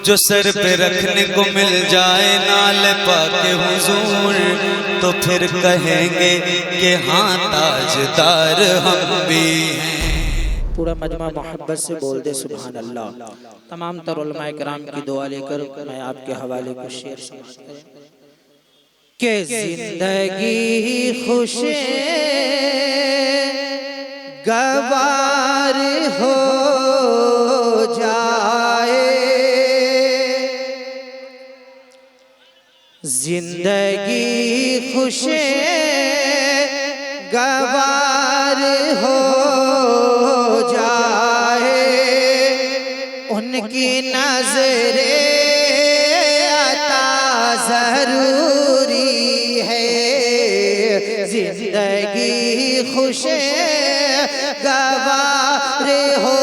जो सर पे रखने को मिल जाए नाल पाके हुजूर, तो फिर कहेंगे कि हाँ ताजदार हम भी हैं। पूरा मजमा मोहब्बत से बोल दे सुभान अल्लाह। तमाम तर उलमाए किराम की दुआ लेकर मैं आपके हवाले को शेर समझता हूं कि जिंदगी खुश गवार हो जाए, जिंदगी खुश गवार हो जाए, उनकी नजरे अता जरूरी है। जिंदगी खुश गवार हो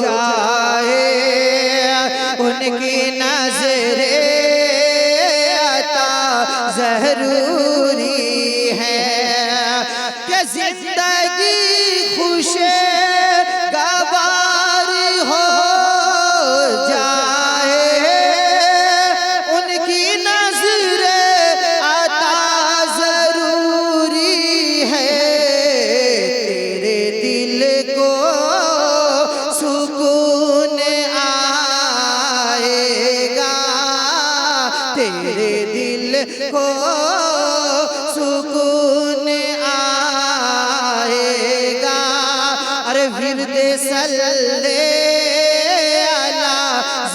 जाए, उनकी नजरे अता जरूरी है कि जिंदगी खुश गवार हो जाए, उनकी नजरे अता जरूरी है। तेरे दिल को सुकून आएगा, तेरे दिल को सुकून आएगा। अरे विर्दे सल्ले अला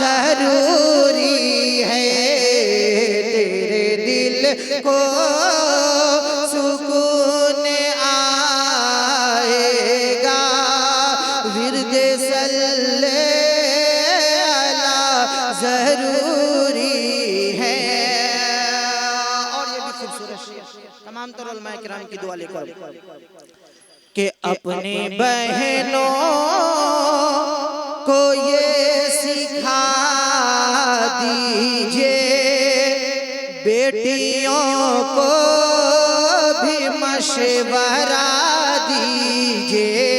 जरूरी है, तेरे दिल को सुकून आएगा। विर्दे सल्ले अला जरूरी है। और ये भी खूबसूरत शेर तमाम तर उलमाए किराम की दुआ लेकर कि अपनी बहनों को ये सिखा दीजिए, बेटियों को भी मशवरा दीजिए।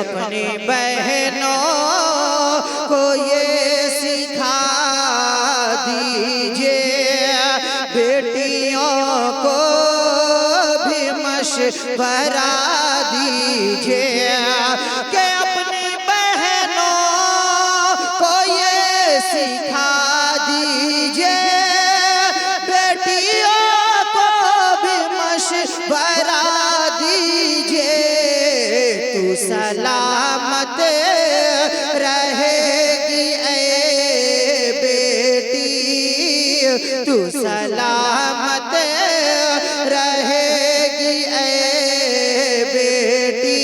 अपनी बहनों को ये सिखा दीजिए, बेटियों को भी मशवरा दीजिए कि अपनी बहनों को ये सिखा दीजिए, बेटियों को भी मशवरा दीजिए। तू सलामत रहेगी ऐ बेटी, तू सलामत रहेगी ऐ बेटी।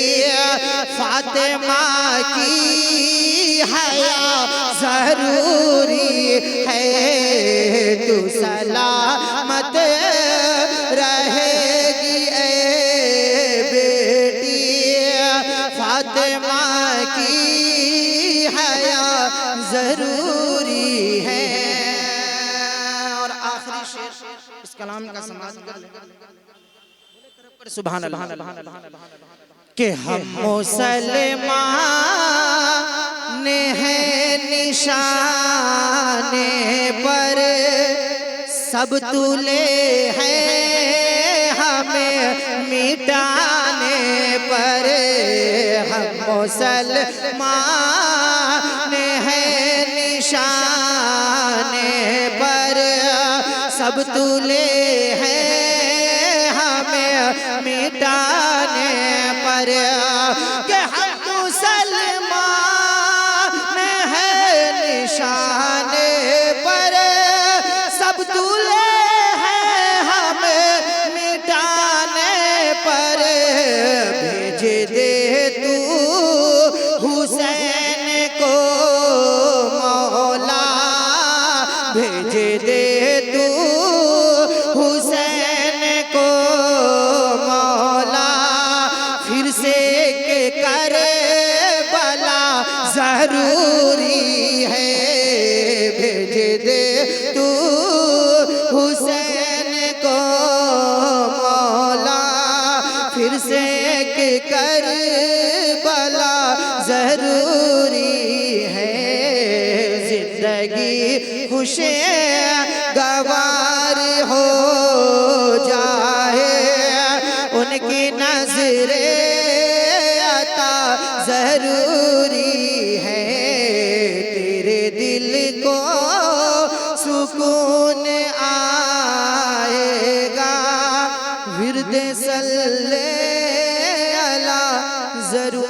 फातिमा की हया जरूरी है, तू सलामत रहेगी ऐ बेटी। फातिमा की हया जरूरी है। और आखिरी शेर इस कलाम का समाप्त कर लें। सुभान अल्लाह कि हम मुसलमान हैं निशाने पर, सब तुले हैं हमें मिटाने पर। हम मुसलमान हैं निशाने पर, सब तुले हैं हमें मिटाने पर। कि हम मुसलमान हैं निशाने पर, सब तुले हैं हमें मिटाने पर। भेज दे तू हुसैन को मौला, भेज दे तू हुसैन को मौला। फिर से के करे बला जरूरी है, भेज दे तू जिंदगी खुशे गवार हो जाए, उनकी नजरे अता जरूरी है, तेरे दिल को सुकून आएगा, विरद सल्ले अला जरूर